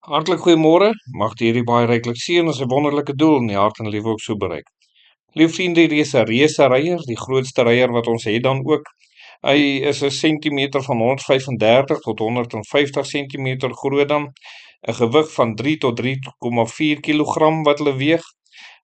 Hartlik goeiemôre, mag die hierdie baie ryklik seën en sy wonderlike doel in die hart en lewe ook so bereik. Liewe vriende, hier is 'n reuse reier, die grootste reier wat ons het dan ook. Hy is 'n sentimeter van 135 tot 150 sentimeter groot dan, 'n gewig van 3 tot 3,4 kilogram wat hulle weeg.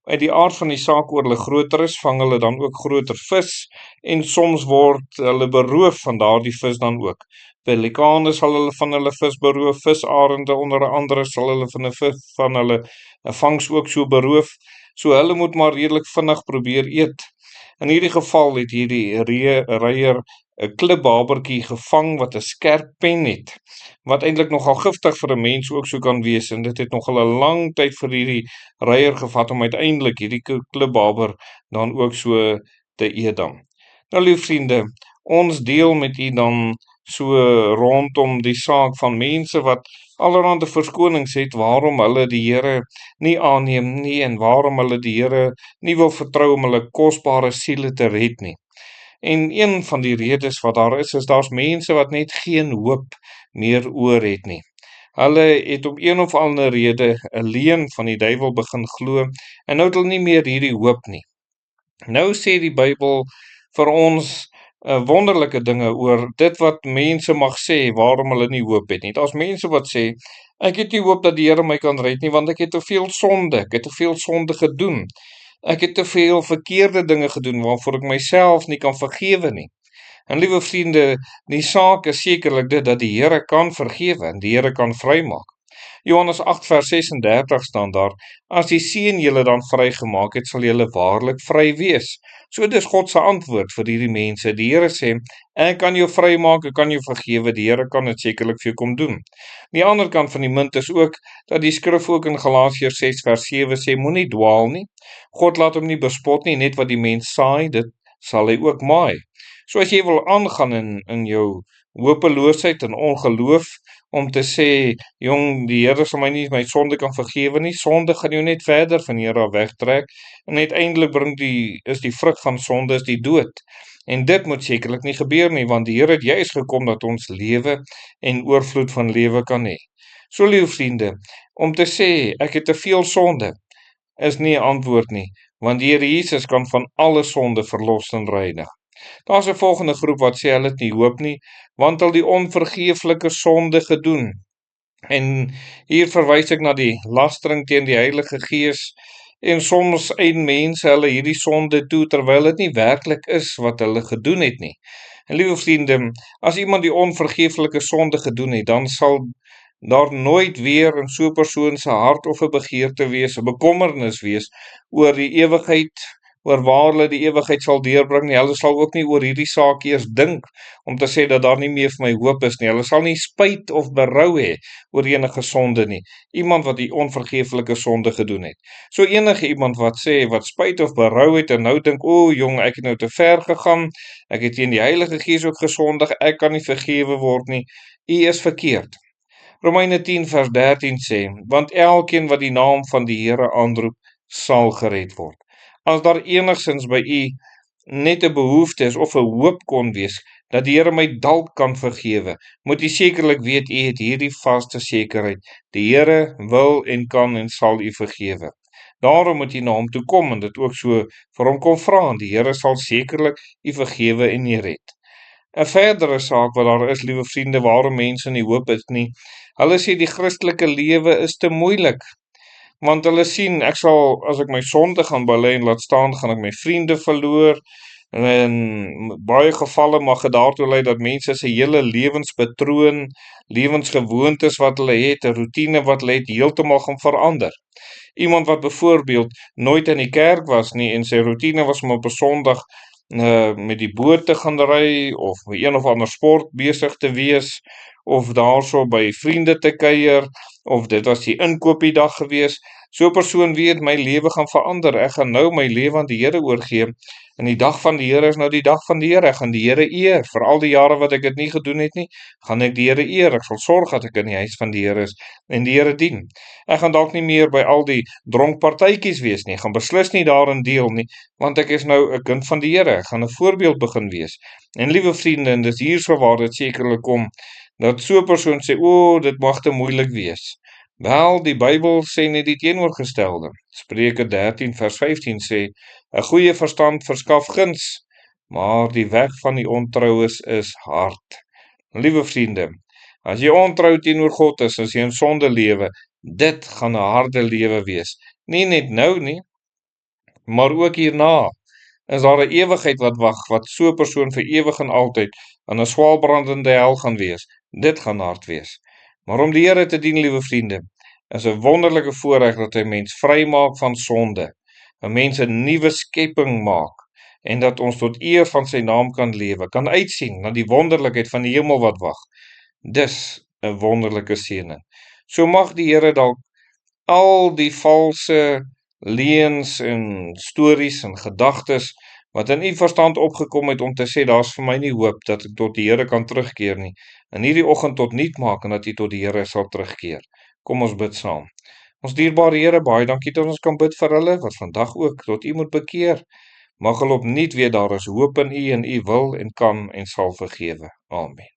Uit die aard van die saak oor hulle groter is, vang hulle dan ook groter vis en soms word hulle beroof van daardie vis dan ook. Pelikane sal hulle van hulle vis beroof, visarende onder andere sal hulle van 'n vis van hulle 'n vangs ook so beroof. So hulle moet maar redelik vinnig probeer eet. In hierdie geval het hierdie reier 'n klipbabertjie gevang wat 'n skerp pen het, wat eintlik nogal giftig vir 'n mens ook so kan wees, en dit het nogal 'n lang tyd vir hierdie reier gevat om uiteindelik hierdie klipbaber dan ook so te eet dan. Nou lieve vriende, ons deel met u dan so rondom die saak van mense wat allerhande verskonings het waarom hulle die Here nie aanneem nie en waarom hulle die Here nie wil vertrou om hulle kosbare siele te red nie. En een van die redes wat daar is daar's mense wat net geen hoop meer oor het nie. Hulle het om een of ander rede 'n leuen van die duiwel begin glo en nou het hulle nie meer hierdie hoop nie. Nou sê die Bybel vir ons wonderlike dinge oor dit wat mense mag sê waarom hulle nie hoop het nie. Daar's mense wat sê, ek het nie hoop dat die Here my kan red nie, want ek het te veel sonde, ek het te veel sonde gedoen. Ek het te veel verkeerde dinge gedoen waarvoor ek myself nie kan vergewe nie. En liewe vriende, die saak is sekerlik dit dat die Here kan vergewe en die Here kan vrymaak. Johannes 8 vers 36 staan daar, as die Seun julle dan vrygemaak het, sal julle waarlik vry wees. So dis God se antwoord vir hierdie mense. Die Here sê, ek kan jou vrymaak, ek kan jou vergewe, die Here kan dit sekerlik vir jou kom doen. Die ander kant van die munt is ook, dat die skrif ook in Galasiërs 6 vers 7 sê, moenie dwaal nie. God laat hom nie bespot nie, net wat die mens saai, dit sal hy ook maai. So as jy wil aangaan in jou hopeloosheid en ongeloof, om te sê, jong, die Here sal my nie my sonde kan vergewe nie, sonde gaan jou net verder van Here af wegtrek, en uiteindelik is die vrug van sonde is die dood, en dit moet sekerlik nie gebeur nie, want die Here het juis gekom dat ons lewe en oorvloed van lewe kan hê. So lieve vriende, om te sê, ek het te veel sonde, is nie 'n antwoord nie, want die Here Jesus kan van alle sonde verlos en reinig. Daar's 'n volgende groep wat sê hulle het nie hoop nie, want hulle die onvergeeflike sonde gedoen. En hier verwys ek na die lastering teen die Heilige Gees, en soms eien mense hulle hierdie sonde toe, terwyl dit nie werklik is wat hulle gedoen het nie. En liewe vriende, as iemand die onvergeeflike sonde gedoen het, dan sal daar nooit weer in so 'n persoon se hart of 'n begeerte wees, 'n bekommernis wees oor die ewigheid, oor waar hulle die ewigheid sal deurbring nie. Hulle sal ook nie oor hierdie saak eers dink om te sê dat daar nie meer vir my hoop is nie. Hulle sal nie spyt of berou hê oor enige sonde nie. Iemand wat die onvergeeflike sonde gedoen het. So enige iemand wat sê wat spyt of berou het en nou dink, o jong, ek het nou te ver gegaan, ek het teen die Heilige Gees ook gesondig, ek kan nie vergewe word nie. U is verkeerd. Romeine 10 vers 13 sê, want elkeen wat die naam van die Here aanroep, sal gered word. As daar enigsins by u net 'n behoefte is of 'n hoop kon wees, dat die Here my dalk kan vergewe, moet u sekerlik weet, u het hierdie vaste sekerheid, die Here wil en kan en sal u vergewe. Daarom moet u na hom toe kom en dit ook so vir hom kom vra, en die Here sal sekerlik u vergewe en u red. 'n verdere saak wat daar is, liewe vriende, waarom mense nie hoop het nie, hulle sê die Christelike lewe is te moeilik, want hulle sien, ek sal, as ek my sonde gaan bely en laat staan, gaan ek my vriende verloor, en in baie gevalle mag dit daartoe lei dat mense se hele lewenspatroon, lewensgewoontes wat hulle het, 'n roetine wat hulle het, heeltemal gaan verander. Iemand wat byvoorbeeld nooit in die kerk was nie, en sy roetine was om op 'n Sondag met die boot te gaan ry, of by een of ander sport besig te wees, of daarso by vriende te kuier, of dit was die inkoopiedag gewees. So 'n persoon weet, my lewe gaan verander, ek gaan nou my lewe aan die Here oorgee, en die dag van die Here is nou die dag van die Here, ek gaan die Here eer, vir al die jare wat ek dit nie gedoen het nie, gaan ek die Here eer, ek sal sorg dat ek in die huis van die Here is, en die Here dien. Ek gaan dalk nie meer by al die dronkpartytjies wees nie, ek gaan beslis nie daarin deel nie, want ek is nou 'n kind van die Here, ek gaan 'n voorbeeld begin wees. En liewe vriende, en dis hierso waar dit sekerlik kom, dat so 'n persoon sê, o, dit mag te moeilik wees. Wel, die Bybel sê net die teenoorgestelde. Spreuke 13 vers 15 sê, 'n goeie verstand verskaf guns, maar die weg van die ontroues is hard. Liewe vriende, as jy ontrou teenoor God is, as jy in sonde lewe, dit gaan 'n harde lewe wees. Nie net nou nie, maar ook hierna. Is daar 'n ewigheid wat wag, wat so 'n persoon vir ewig en altyd in 'n swaalbrandende hel gaan wees. Dit gaan hard wees. Maar om die Here te dien, liewe vriende, is 'n wonderlike voorreg dat hy mens vrymaak van sonde, 'n mens 'n nuwe skepping maak, en dat ons tot eer van sy naam kan lewe, kan uitsien na die wonderlikheid van die hemel wat wag. Dis 'n wonderlike seëning. So mag die Here dalk al die valse leuns en stories en gedagtes wat in u verstand opgekom het om te sê, daar's vir my nie hoop dat ek tot die Here kan terugkeer nie, in hierdie oggend tot niet maak en dat u tot die Here sal terugkeer. Kom ons bid saam. Ons dierbare Here, baie dankie dat ons kan bid vir hulle, wat vandag ook tot u moet bekeer. Mag hulle opnuut weet daar is hoop in u en u wil en kan en sal vergewe. Amen.